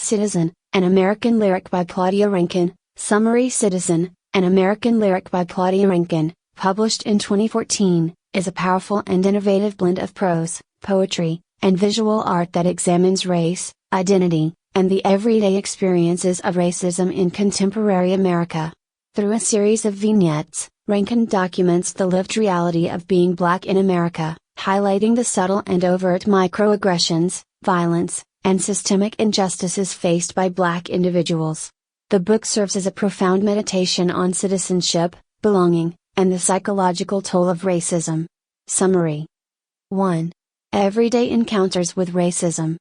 Citizen, an American lyric by Claudia Rankine. Summary: Citizen, an American lyric by Claudia Rankine, published in 2014, is a powerful and innovative blend of prose, poetry, and visual art that examines race, identity, and the everyday experiences of racism in contemporary America. Through a series of vignettes, Rankine documents the lived reality of being Black in America, highlighting the subtle and overt microaggressions, violence, and systemic injustices faced by Black individuals. The book serves as a profound meditation on citizenship, belonging, and the psychological toll of racism. Summary: 1. Everyday encounters with racism.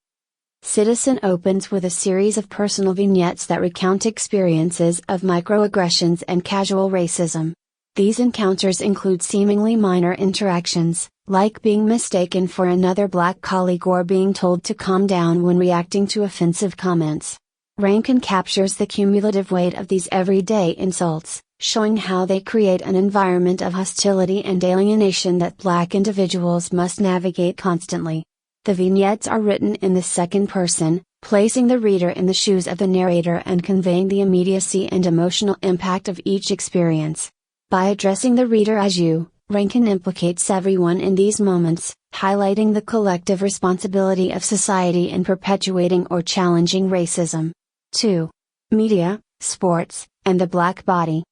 Citizen opens with a series of personal vignettes that recount experiences of microaggressions and casual racism. These encounters include seemingly minor interactions, like being mistaken for another Black colleague or being told to calm down when reacting to offensive comments. Rankine captures the cumulative weight of these everyday insults, showing how they create an environment of hostility and alienation that Black individuals must navigate constantly. The vignettes are written in the second person, placing the reader in the shoes of the narrator and conveying the immediacy and emotional impact of each experience. By addressing the reader as you, Rankine implicates everyone in these moments, highlighting the collective responsibility of society in perpetuating or challenging racism. 2. Media, sports, and the Black body.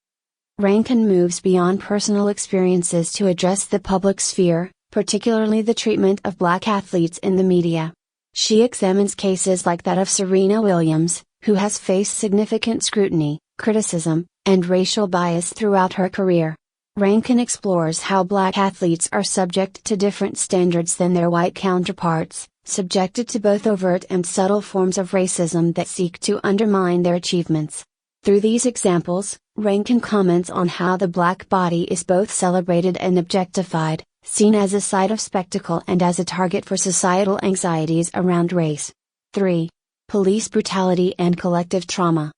Rankine moves beyond personal experiences to address the public sphere, particularly the treatment of Black athletes in the media. She examines cases like that of Serena Williams, who has faced significant scrutiny, criticism, and racial bias throughout her career. Rankine explores how Black athletes are subject to different standards than their white counterparts, subjected to both overt and subtle forms of racism that seek to undermine their achievements. Through these examples, Rankine comments on how the Black body is both celebrated and objectified, seen as a site of spectacle and as a target for societal anxieties around race. 3. Police brutality and collective trauma.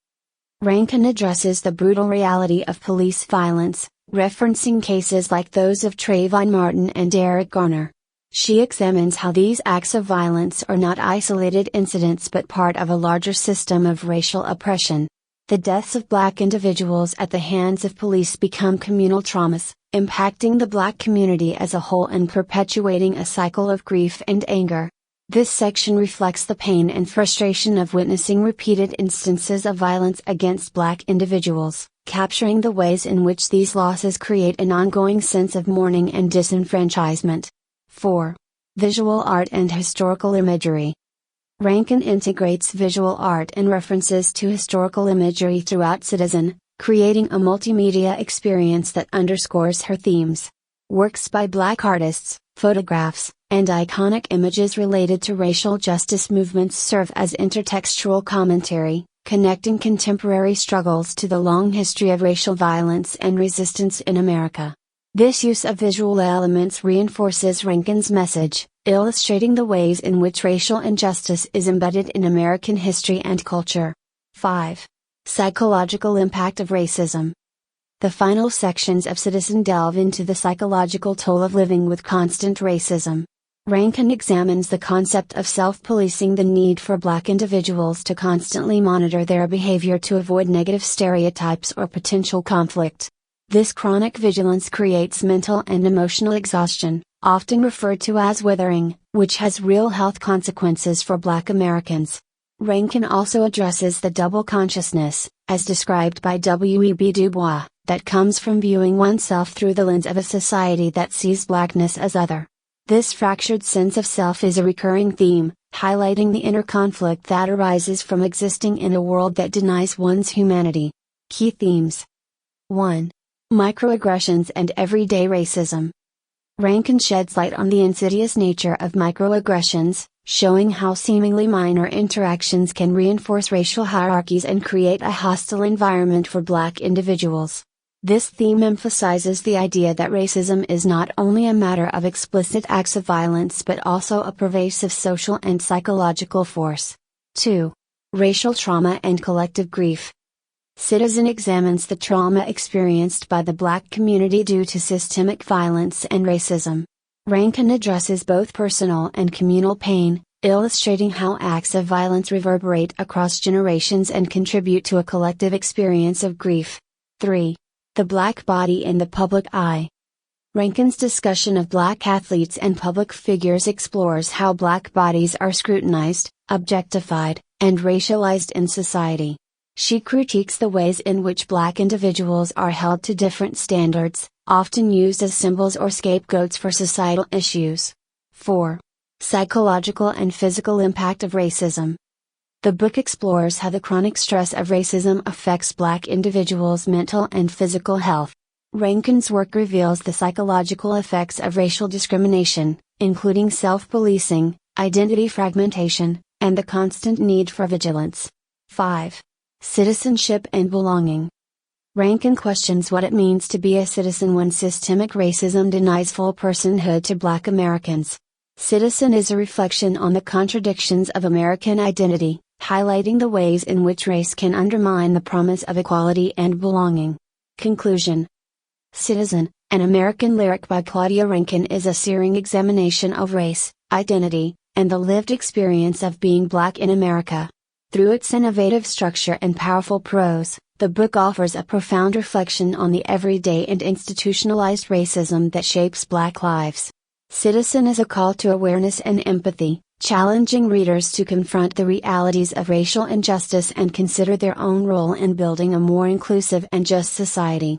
Rankine addresses the brutal reality of police violence, referencing cases like those of Trayvon Martin and Eric Garner. She examines how these acts of violence are not isolated incidents but part of a larger system of racial oppression. The deaths of Black individuals at the hands of police become communal traumas, impacting the Black community as a whole and perpetuating a cycle of grief and anger. This section reflects the pain and frustration of witnessing repeated instances of violence against Black individuals, capturing the ways in which these losses create an ongoing sense of mourning and disenfranchisement. 4. Visual art and historical imagery. Rankine integrates visual art and references to historical imagery throughout Citizen, creating a multimedia experience that underscores her themes. Works by Black artists, photographs, and iconic images related to racial justice movements serve as intertextual commentary, connecting contemporary struggles to the long history of racial violence and resistance in America. This use of visual elements reinforces Rankine's message, illustrating the ways in which racial injustice is embedded in American history and culture. 5. Psychological impact of racism. The final sections of Citizen delve into the psychological toll of living with constant racism. Rankine examines the concept of self-policing, the need for Black individuals to constantly monitor their behavior to avoid negative stereotypes or potential conflict. This chronic vigilance creates mental and emotional exhaustion, often referred to as withering, which has real health consequences for Black Americans. Rankine also addresses the double consciousness, as described by W.E.B. Du Bois, that comes from viewing oneself through the lens of a society that sees Blackness as other. This fractured sense of self is a recurring theme, highlighting the inner conflict that arises from existing in a world that denies one's humanity. Key themes. 1. Microaggressions and everyday racism. Rankine sheds light on the insidious nature of microaggressions, showing how seemingly minor interactions can reinforce racial hierarchies and create a hostile environment for Black individuals. This theme emphasizes the idea that racism is not only a matter of explicit acts of violence but also a pervasive social and psychological force. 2. Racial trauma and collective grief. Citizen examines the trauma experienced by the Black community due to systemic violence and racism. Rankine addresses both personal and communal pain, illustrating how acts of violence reverberate across generations and contribute to a collective experience of grief. 3. The black body in the public eye. Rankine's discussion of black athletes and public figures explores how black bodies are scrutinized, objectified, and racialized in society. She critiques the ways in which black individuals are held to different standards, often used as symbols or scapegoats for societal issues. 4. Psychological and physical impact of racism. The book explores how the chronic stress of racism affects black individuals' mental and physical health. Rankine's work reveals the psychological effects of racial discrimination, including self-policing, identity fragmentation, and the constant need for vigilance. 5. Citizenship and belonging. Rankine questions what it means to be a citizen when systemic racism denies full personhood to Black Americans. Citizen is a reflection on the contradictions of American identity, highlighting the ways in which race can undermine the promise of equality and belonging. Conclusion. Citizen, an American lyric by Claudia Rankine is a searing examination of race, identity, and the lived experience of being Black in America. Through its innovative structure and powerful prose, the book offers a profound reflection on the everyday and institutionalized racism that shapes Black lives. Citizen is a call to awareness and empathy, challenging readers to confront the realities of racial injustice and consider their own role in building a more inclusive and just society.